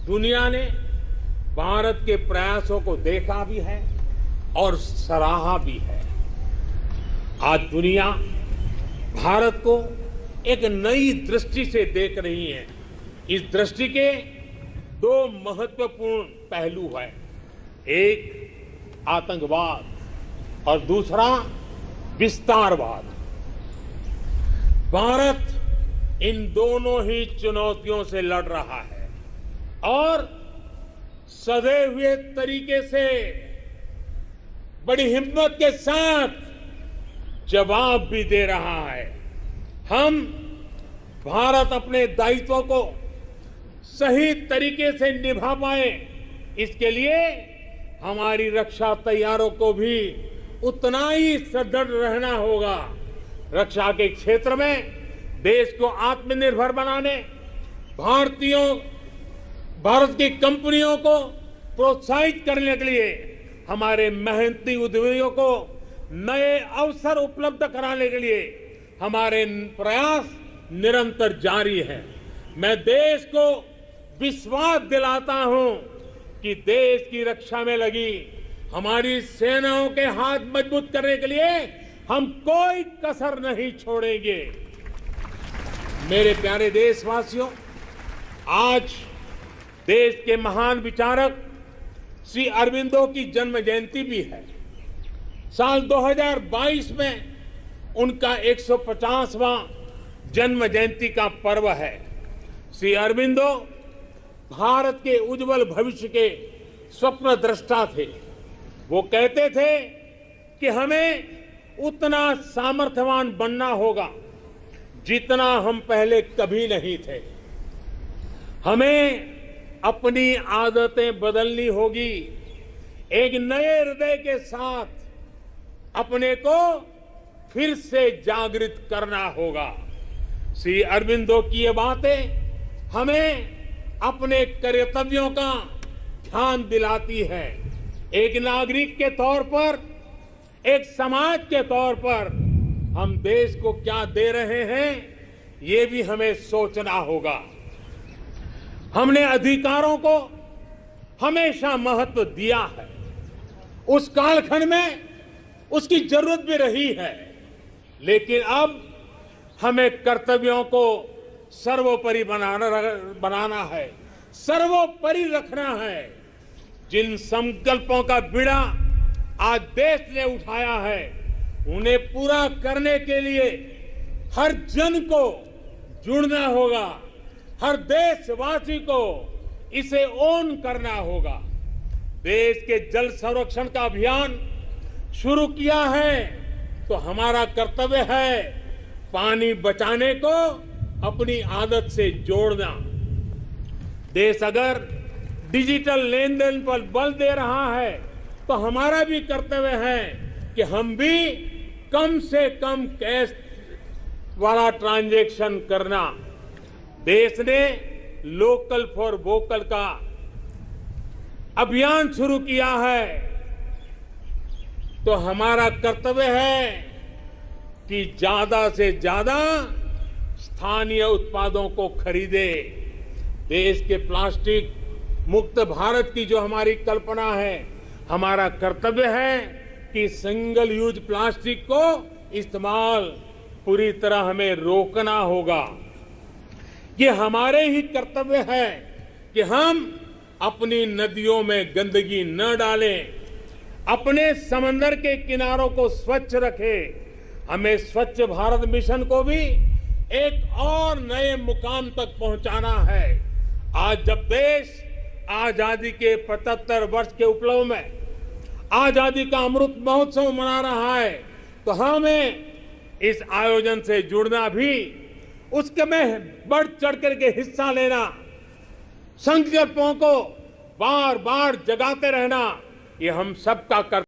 दुनिया ने भारत के प्रयासों को देखा भी है और सराहा भी है। आज दुनिया भारत को एक नई दृष्टि से देख रही है। इस दृष्टि के दो महत्वपूर्ण पहलू हैं। एक आतंकवाद और दूसरा विस्तारवाद। भारत इन दोनों ही चुनौतियों से लड़ रहा है और सधे हुए तरीके से बड़ी हिम्मत के साथ जवाब भी दे रहा है। हम भारत अपने दायित्वों को सही तरीके से निभा पाए, इसके लिए हमारी रक्षा तैयारों को भी उतना ही सदृढ़ रहना होगा। रक्षा के क्षेत्र में देश को आत्मनिर्भर बनाने, भारत की कंपनियों को प्रोत्साहित करने के लिए हमारे मेहनती उद्यमियों को नए अवसर उपलब्ध कराने के लिए हमारे प्रयास निरंतर जारी हैं। मैं देश को विश्वास दिलाता हूं कि देश की रक्षा में लगी हमारी सेनाओं के हाथ मजबूत करने के लिए हम कोई कसर नहीं छोड़ेंगे। मेरे प्यारे देशवासियों, आज देश के महान विचारक श्री अरबिंदो की जन्म जयंती भी है। साल 2022 में उनका 150वां जन्म जयंती का पर्व है। श्री अरबिंदो भारत के उज्जवल भविष्य के स्वप्न दृष्टा थे। वो कहते थे कि हमें उतना सामर्थ्यवान बनना होगा जितना हम पहले कभी नहीं थे। हमें अपनी आदतें बदलनी होगी। एक नए हृदय के साथ अपने को फिर से जागृत करना होगा। श्री अरबिंदो की ये बातें हमें अपने कर्तव्यों का ध्यान दिलाती है। एक नागरिक के तौर पर, एक समाज के तौर पर हम देश को क्या दे रहे हैं, ये भी हमें सोचना होगा। हमने अधिकारों को हमेशा महत्व दिया है। उस कालखंड में उसकी जरूरत भी रही है, लेकिन अब हमें कर्तव्यों को सर्वोपरि बनाना है, सर्वोपरि रखना है। जिन संकल्पों का बीड़ा आज देश ने उठाया है, उन्हें पूरा करने के लिए हर जन को जुड़ना होगा, हर देशवासी को इसे ओन करना होगा। देश के जल संरक्षण का अभियान शुरू किया है तो हमारा कर्तव्य है पानी बचाने को अपनी आदत से जोड़ना। देश अगर डिजिटल लेन देन पर बल दे रहा है तो हमारा भी कर्तव्य है कि हम भी कम से कम कैश वाला ट्रांजैक्शन करना। देश ने लोकल फॉर वोकल का अभियान शुरू किया है तो हमारा कर्तव्य है कि ज्यादा से ज्यादा स्थानीय उत्पादों को खरीदे। देश के प्लास्टिक मुक्त भारत की जो हमारी कल्पना है, हमारा कर्तव्य है कि सिंगल यूज प्लास्टिक को इस्तेमाल पूरी तरह हमें रोकना होगा। ये हमारे ही कर्तव्य है कि हम अपनी नदियों में गंदगी न डालें, अपने समंदर के किनारों को स्वच्छ रखें। हमें स्वच्छ भारत मिशन को भी एक और नए मुकाम तक पहुंचाना है। आज जब देश आजादी के 75 वर्ष के उपलक्ष्य में आजादी का अमृत महोत्सव मना रहा है तो हमें इस आयोजन से जुड़ना भी, उसके में बढ़ चढ़ करके हिस्सा लेना, संकल्पों को बार बार जगाते रहना, ये हम सबका कर्तव्य